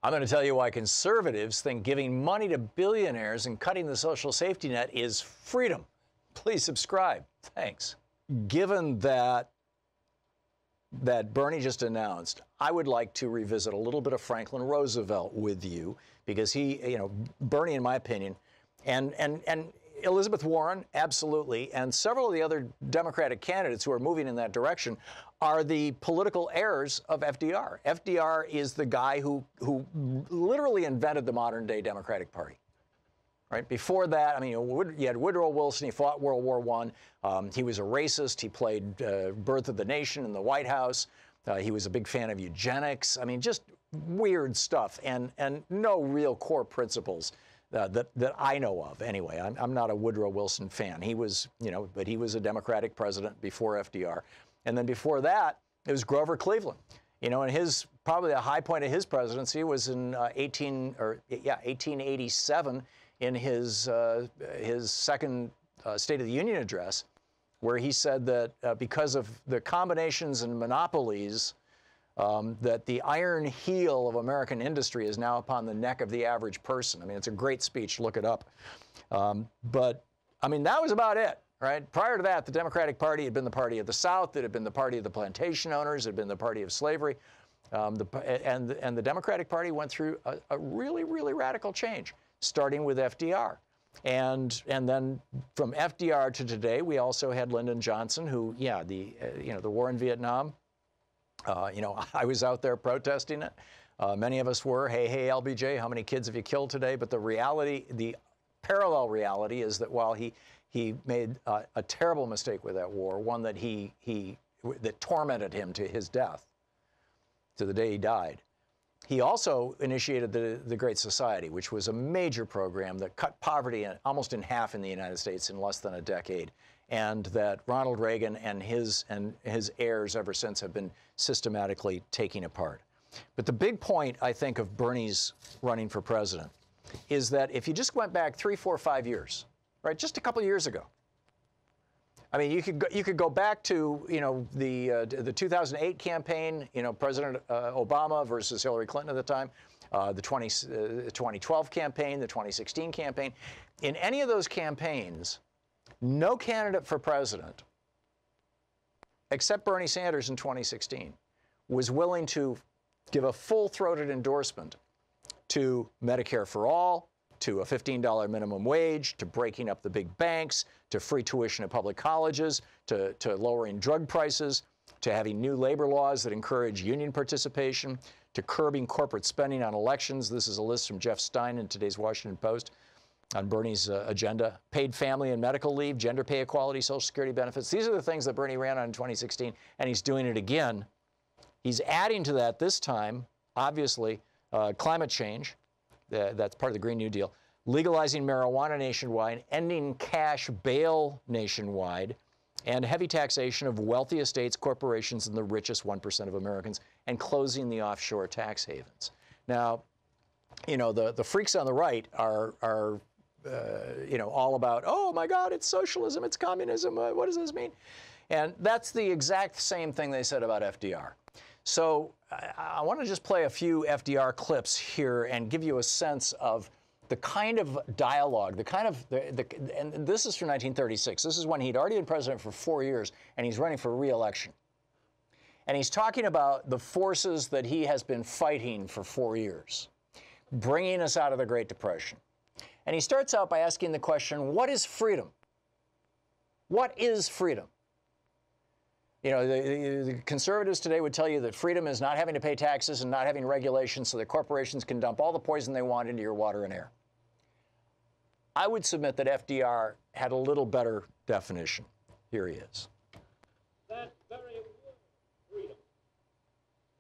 I'm going to tell you why conservatives think giving money to billionaires and cutting the social safety net is freedom. Please subscribe. Thanks. Given that Bernie just announced, I would like to revisit a little bit of Franklin Roosevelt with you, because he, Bernie, in my opinion, and Elizabeth Warren, absolutely, and several of the other Democratic candidates who are moving in that direction are the political heirs of FDR. FDR is the guy who literally invented the modern-day Democratic Party. Right? Before that, I mean, you had Woodrow Wilson. He fought World War I. He was a racist. He played Birth of the Nation in the White House. He was a big fan of eugenics. I mean, just weird stuff and no real core principles that I know of. Anyway, I'm not a Woodrow Wilson fan. He was, but he was a Democratic president before FDR. And then before that, it was Grover Cleveland. And probably the high point of his presidency was in 1887 in his second State of the Union address, where he said that because of the combinations and monopolies, that the iron heel of American industry is now upon the neck of the average person. I mean, it's a great speech. Look it up. But, I mean, that was about it. Right? Prior to that, the Democratic Party had been the party of the South. It had been the party of the plantation owners. It had been the party of slavery. And the Democratic Party went through a really, really radical change, starting with FDR. And then from FDR to today, we also had Lyndon Johnson, who, the war in Vietnam, I was out there protesting it. Many of us were. Hey, LBJ, how many kids have you killed today? But the reality, the parallel reality is that while he made a terrible mistake with that war, one that that tormented him to his death, to the day he died. He also initiated the Great Society, which was a major program that cut poverty almost in half in the United States in less than a decade, and that Ronald Reagan and his heirs ever since have been systematically taking apart. But the big point, I think, of Bernie's running for president is that if you just went back 3, 4, 5 years, right, just a couple years ago. I mean, you could go back to the 2008 campaign, President Obama versus Hillary Clinton at the time, the 2012 campaign, the 2016 campaign. In any of those campaigns, no candidate for president, except Bernie Sanders in 2016, was willing to give a full-throated endorsement to Medicare for all, to a $15 minimum wage, to breaking up the big banks, to free tuition at public colleges, to lowering drug prices, to having new labor laws that encourage union participation, to curbing corporate spending on elections. This is a list from Jeff Stein in today's Washington Post on Bernie's agenda. Paid family and medical leave, gender pay equality, Social Security benefits. These are the things that Bernie ran on in 2016, and he's doing it again. He's adding to that this time, obviously, climate change. That's part of the Green New Deal. Legalizing marijuana nationwide, ending cash bail nationwide, and heavy taxation of wealthy estates, corporations, and the richest 1% of Americans, and closing the offshore tax havens. Now, the freaks on the right are all about, oh my God, it's socialism, it's communism, what does this mean? And that's the exact same thing they said about FDR. So I want to just play a few FDR clips here and give you a sense of the kind of dialogue, and this is from 1936. This is when he'd already been president for 4 years, and he's running for re-election. And he's talking about the forces that he has been fighting for 4 years, bringing us out of the Great Depression. And he starts out by asking the question, what is freedom? What is freedom? The conservatives today would tell you that freedom is not having to pay taxes and not having regulations so that corporations can dump all the poison they want into your water and air. I would submit that FDR had a little better definition. Here he is. That very freedom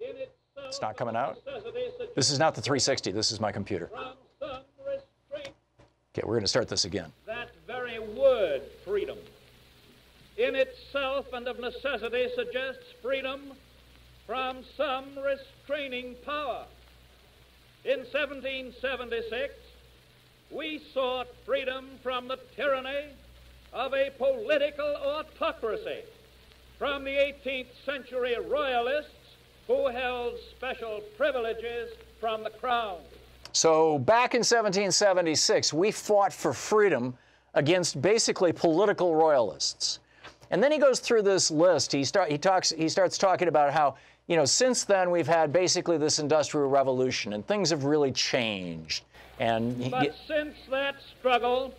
in itself, it's not coming out. This is not the 360. This is my computer. Okay, we're going to start this again. That very word, freedom, in itself and of necessity suggests freedom from some restraining power. In 1776, we sought freedom from the tyranny of a political autocracy, from the 18th century royalists who held special privileges from the crown. So back in 1776, we fought for freedom against basically political royalists. And then he goes through this list. He starts talking about how, since then we've had basically this industrial revolution and things have really changed. But since that struggle,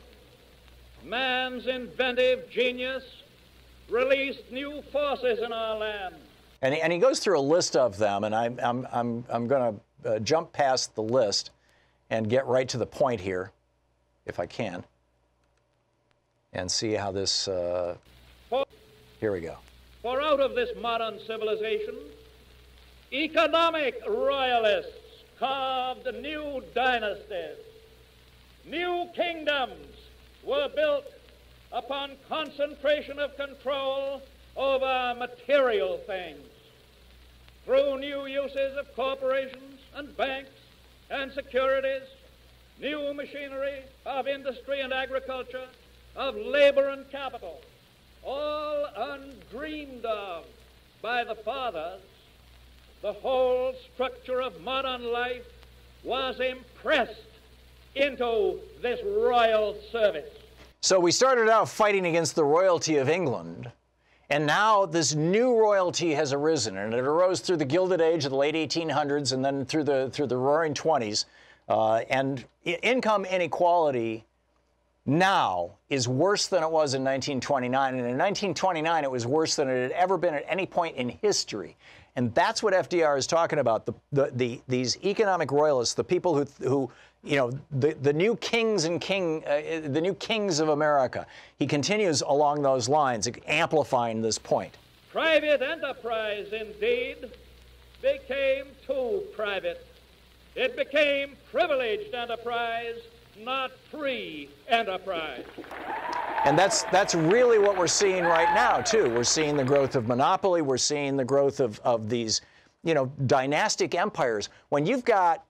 man's inventive genius released new forces in our land. And he goes through a list of them, and I'm going to jump past the list and get right to the point here, if I can, and see how this. Here we go. For out of this modern civilization, economic royalists carved new dynasties. New kingdoms were built upon concentration of control over material things. Through new uses of corporations and banks and securities, new machinery of industry and agriculture, of labor and capital, all undreamed of by the fathers, the whole structure of modern life was impressed into this royal service. So we started out fighting against the royalty of England, and now this new royalty has arisen, and it arose through the Gilded Age of the late 1800s and then through the Roaring 20s. And income inequality now is worse than it was in 1929. And in 1929, it was worse than it had ever been at any point in history. And that's what FDR is talking about. These economic royalists, the people who the new kings and the new kings of America. He continues along those lines, amplifying this point. Private enterprise, indeed, became too private. It became privileged enterprise, not free enterprise. And that's really what we're seeing right now, too. We're seeing the growth of monopoly. We're seeing the growth of these, dynastic empires. When you've got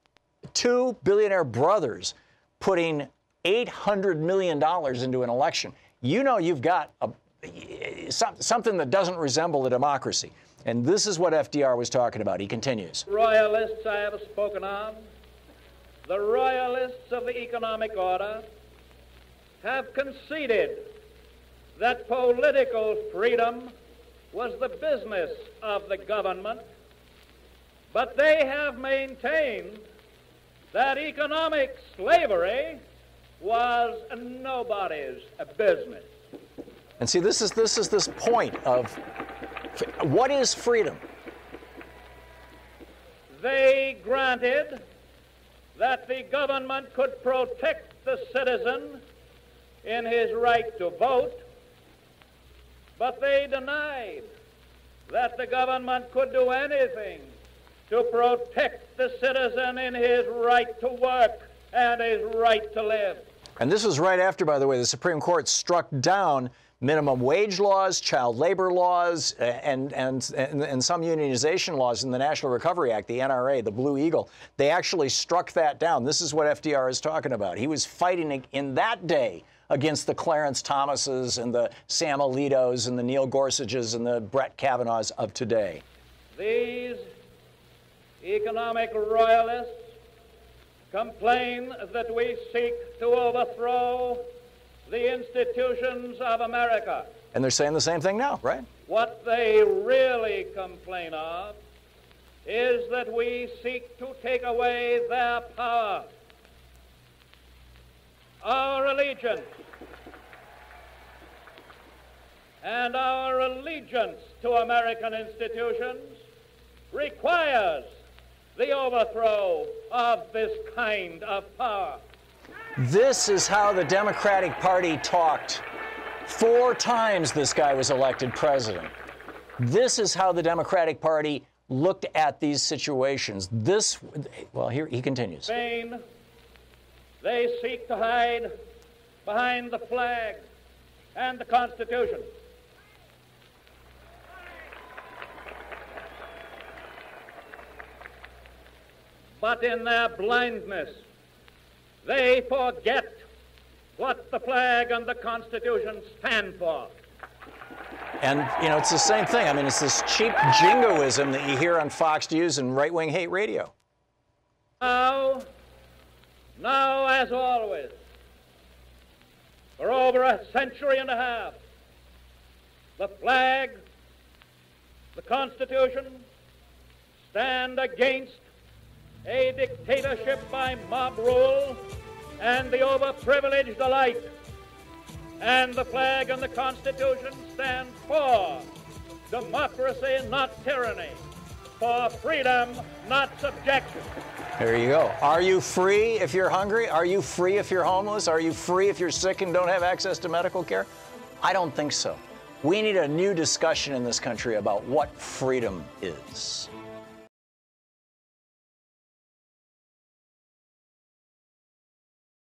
two billionaire brothers putting $800 million into an election, you've got something that doesn't resemble a democracy. And this is what FDR was talking about. He continues. Royalists I have spoken of, the royalists of the economic order, have conceded that political freedom was the business of the government, but they have maintained that economic slavery was nobody's business. And see, this is this point of what is freedom? They granted that the government could protect the citizen in his right to vote, but they denied that the government could do anything to protect the citizen in his right to work and his right to live. And this was right after, by the way, the Supreme Court struck down minimum wage laws, child labor laws, and some unionization laws in the National Recovery Act, the NRA, the Blue Eagle. They actually struck that down. This is what FDR is talking about. He was fighting in that day against the Clarence Thomases and the Sam Alitos and the Neil Gorsuches and the Brett Kavanaughs of today. These economic royalists complain that we seek to overthrow the institutions of America. And they're saying the same thing now, right? What they really complain of is that we seek to take away their power. Our allegiance and our allegiance to American institutions requires the overthrow of this kind of power. This is how the Democratic Party talked 4 times this guy was elected president. This is how the Democratic Party looked at these situations. Well, here he continues. Spain, they seek to hide behind the flag and the Constitution. But in their blindness, they forget what the flag and the Constitution stand for. And, it's the same thing. I mean, it's this cheap jingoism that you hear on Fox News and right-wing hate radio. Now, as always, for over a century and a half, the flag, the Constitution, stand against a dictatorship by mob rule and the overprivileged alike. And the flag and the Constitution stand for democracy, not tyranny, for freedom, not subjection. There you go. Are you free if you're hungry? Are you free if you're homeless? Are you free if you're sick and don't have access to medical care? I don't think so. We need a new discussion in this country about what freedom is.